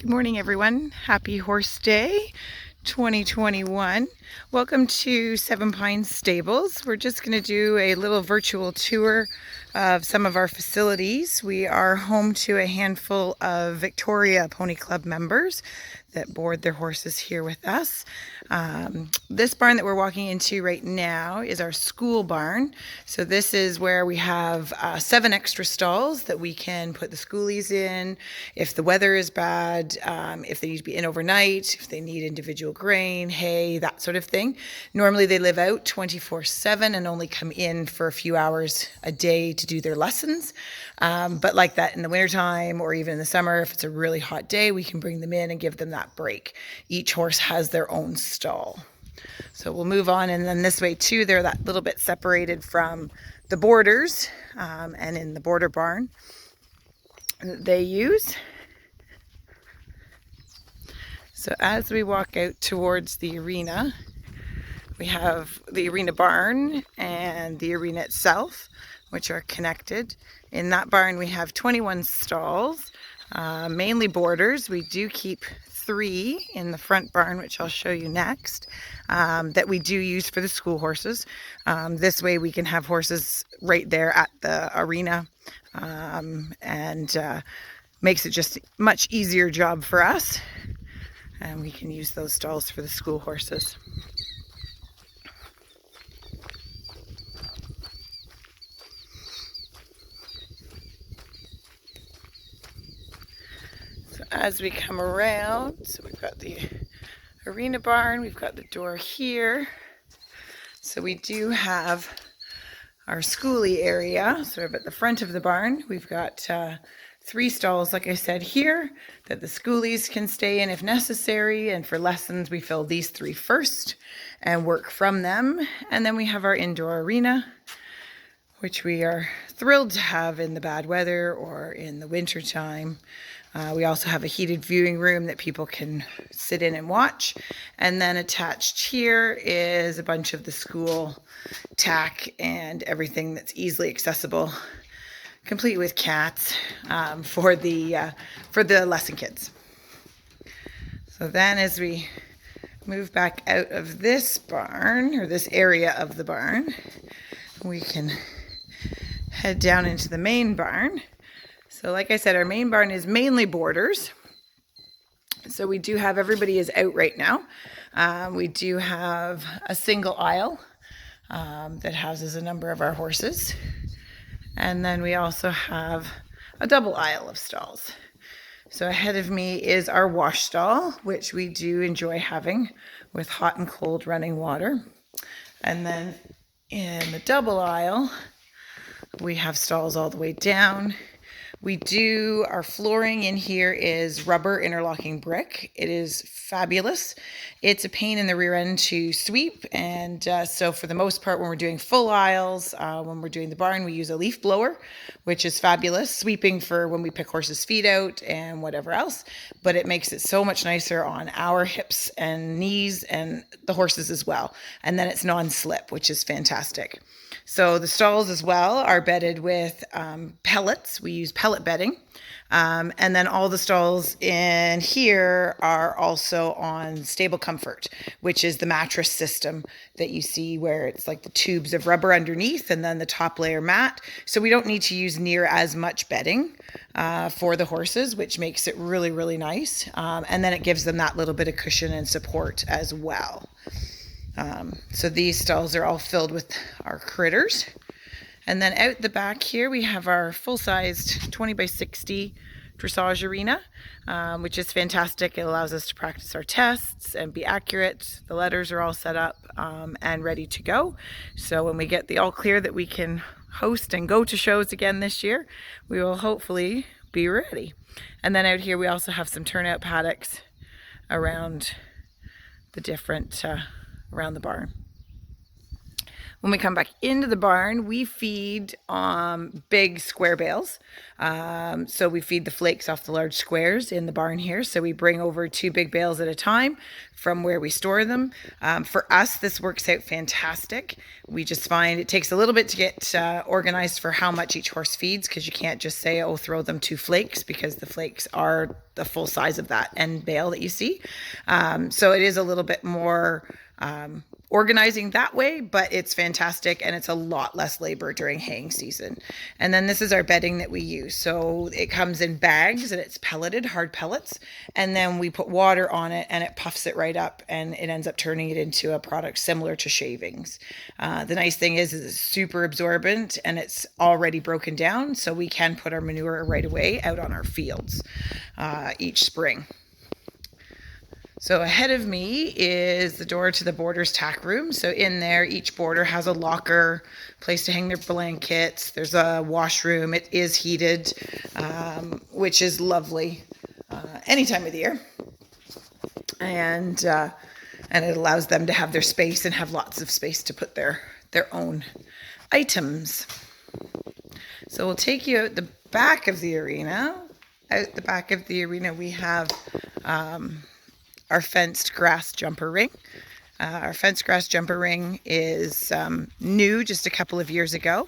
Good morning, everyone. Happy Horse Day 2021. Welcome to Seven Pines Stables. We're just going to do a little virtual tour of some of our facilities. We are home to a handful of Victoria Pony Club members that board their horses here with us. This barn that we're walking into right now is our school barn. So this is where we have 7 extra stalls that we can put the schoolies in if the weather is bad, if they need to be in overnight, if they need individual grain, hay, that sort of thing. Normally they live out 24/7 and only come in for a few hours a day to do their lessons. But like that in the wintertime or even in the summer, if it's a really hot day, we can bring them in and give them that break. Each horse has their own stall. So we'll move on, and then this way too, they're that little bit separated from the boarders and in the boarder barn that they use. So as we walk out towards the arena, we have the arena barn and the arena itself, which are connected. In that barn we have 21 stalls, mainly boarders. We do keep 3 in the front barn, which I'll show you next, that we do use for the school horses. This way we can have horses right there at the arena, and makes it just much easier job for us, and we can use those stalls for the school horses. As we come around, so we've got the arena barn, we've got the door here. So we do have our schoolie area sort of at the front of the barn. We've got 3 stalls, like I said, here that the schoolies can stay in if necessary. And for lessons, we fill these 3 first and work from them. And then we have our indoor arena, which we are thrilled to have in the bad weather or in the winter time. We also have a heated viewing room that people can sit in and watch. And then attached here is a bunch of the school tack and everything that's easily accessible, complete with cats, for the lesson kids. So then as we move back out of this barn, or this area of the barn, we can head down into the main barn. So like I said, our main barn is mainly boarders. So we do have, everybody is out right now. We do have a single aisle that houses a number of our horses. And then we also have a double aisle of stalls. So ahead of me is our wash stall, which we do enjoy having with hot and cold running water. And then in the double aisle, we have stalls all the way down. Our flooring in here is rubber interlocking brick. It is fabulous. It's a pain in the rear end to sweep, and so for the most part, when we're doing full aisles, when we're doing the barn, we use a leaf blower, which is fabulous, sweeping for when we pick horses' feet out and whatever else, but it makes it so much nicer on our hips and knees and the horses as well. And then it's non-slip, which is fantastic. So the stalls as well are bedded with pellets. We use pellet bedding. And then all the stalls in here are also on Stable Comfort, which is the mattress system that you see where it's like the tubes of rubber underneath and then the top layer mat. So we don't need to use near as much bedding for the horses, which makes it really, really nice. And then it gives them that little bit of cushion and support as well. So these stalls are all filled with our critters. And then out the back here, we have our full-sized 20x60 dressage arena, which is fantastic. It allows us to practice our tests and be accurate. The letters are all set up and ready to go. So when we get the all clear that we can host and go to shows again this year, we will hopefully be ready. And then out here, we also have some turnout paddocks around the different around the barn. When we come back into the barn, we feed big square bales. So we feed the flakes off the large squares in the barn here. So we bring over 2 big bales at a time from where we store them. For us, this works out fantastic. We just find it takes a little bit to get organized for how much each horse feeds, because you can't just say, oh, throw them 2 flakes, because the flakes are the full size of that end bale that you see. So it is a little bit more organizing that way, but it's fantastic, and it's a lot less labor during haying season. And then this is our bedding that we use. So it comes in bags and it's pelleted, hard pellets, and then we put water on it and it puffs it right up, and it ends up turning it into a product similar to shavings. The nice thing is it's super absorbent and it's already broken down, so we can put our manure right away out on our fields each spring. So ahead of me is the door to the boarders' tack room. So in there, each boarder has a locker, place to hang their blankets. There's a washroom. It is heated, which is lovely any time of the year. And it allows them to have their space and have lots of space to put their own items. So we'll take you out the back of the arena. Out the back of the arena, we have our fenced grass jumper ring. Our fenced grass jumper ring is new, just a couple of years ago.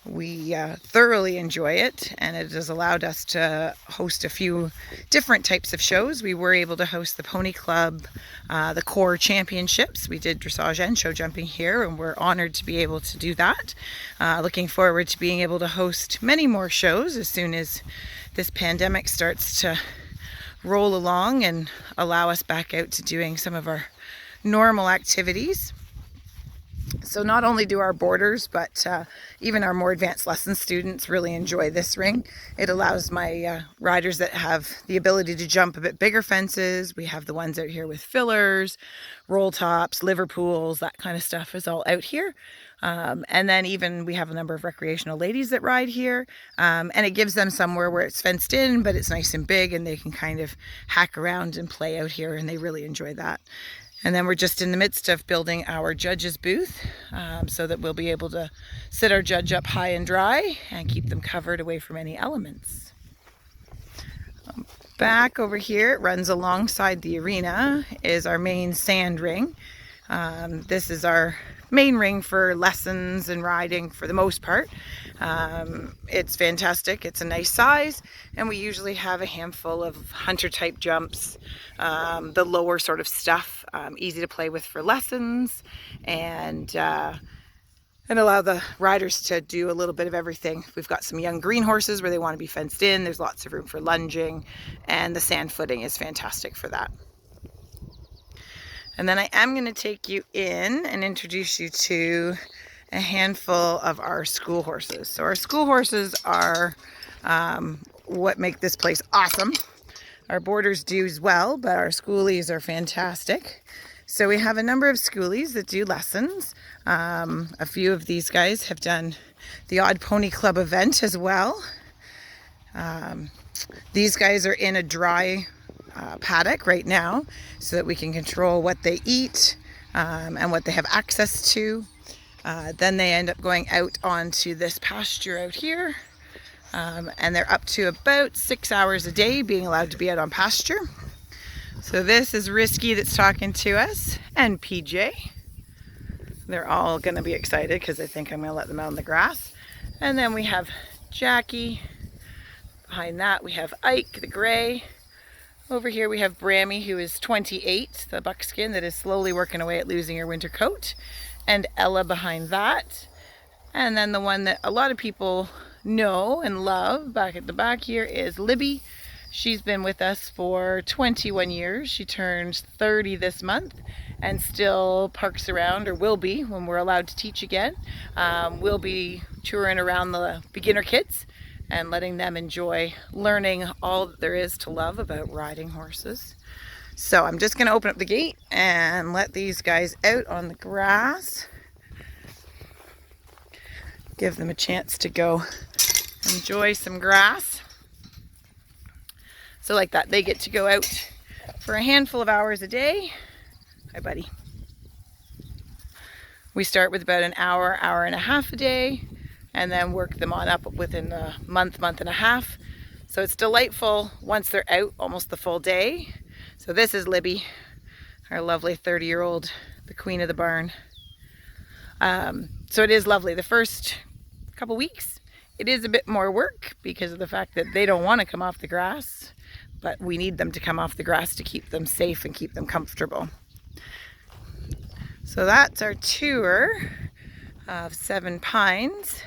We thoroughly enjoy it, and it has allowed us to host a few different types of shows. We were able to host the Pony Club, the Core Championships. We did dressage and show jumping here, and we're honored to be able to do that. Looking forward to being able to host many more shows as soon as this pandemic starts to roll along and allow us back out to doing some of our normal activities. So not only do our boarders, but even our more advanced lesson students really enjoy this ring. It allows my riders that have the ability to jump a bit bigger fences. We have the ones out here with fillers, roll tops, Liverpools, that kind of stuff is all out here. And then even we have a number of recreational ladies that ride here, and it gives them somewhere where it's fenced in, but it's nice and big, and they can kind of hack around and play out here, and they really enjoy that. And then we're just in the midst of building our judges booth, so that we'll be able to sit our judge up high and dry and keep them covered away from any elements. Back over here, it runs alongside the arena, is our main sand ring. This is our main ring for lessons and riding for the most part. It's fantastic. It's a nice size, and we usually have a handful of hunter type jumps, the lower sort of stuff, easy to play with for lessons, and allow the riders to do a little bit of everything. We've got some young green horses where they want to be fenced in. There's lots of room for lunging, and the sand footing is fantastic for that. And then I am going to take you in and introduce you to a handful of our school horses. So our school horses are what make this place awesome. Our boarders do as well, but our schoolies are fantastic. So we have a number of schoolies that do lessons. A few of these guys have done the odd Pony Club event as well. These guys are in a dry paddock right now so that we can control what they eat and what they have access to. Then they end up going out onto this pasture out here, and they're up to about 6 hours a day being allowed to be out on pasture. So this is Risky that's talking to us, and PJ. They're all going to be excited because they think I'm going to let them out on the grass. And then we have Jackie. Behind that we have Ike the gray. Over here we have Brammy, who is 28, the buckskin that is slowly working away at losing her winter coat, and Ella behind that. And then the one that a lot of people know and love back at the back here is Libby. She's been with us for 21 years. She turns 30 this month and still parks around, or will be when we're allowed to teach again. We'll be touring around the beginner kids and letting them enjoy learning all that there is to love about riding horses. So I'm just going to open up the gate and let these guys out on the grass. Give them a chance to go enjoy some grass. So like that, they get to go out for a handful of hours a day. Hi, buddy. We start with about an hour, hour and a half a day, and then work them on up within a month, month and a half. So it's delightful once they're out almost the full day. So this is Libby, our lovely 30-year-old, the queen of the barn. So it is lovely. The first couple weeks, it is a bit more work because of the fact that they don't want to come off the grass, but we need them to come off the grass to keep them safe and keep them comfortable. So that's our tour of Seven Pines.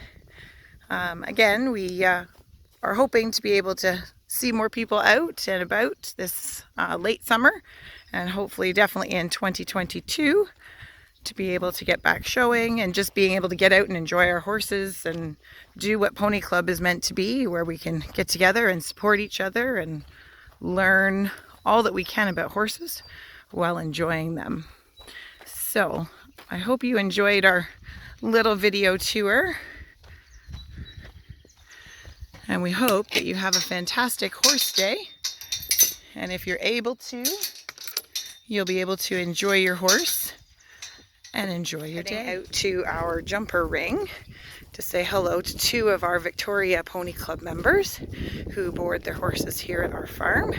Again, we are hoping to be able to see more people out and about this late summer, and hopefully definitely in 2022 to be able to get back showing and just being able to get out and enjoy our horses and do what Pony Club is meant to be, where we can get together and support each other and learn all that we can about horses while enjoying them. So I hope you enjoyed our little video tour, and we hope that you have a fantastic horse day, and if you're able to, you'll be able to enjoy your horse and enjoy your day. Out to our jumper ring to say hello to two of our Victoria Pony Club members who board their horses here at our farm.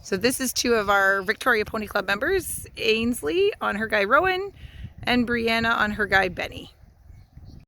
So this is two of our Victoria Pony Club members, Ainsley on her guy Rowan and Brianna on her guy Benny.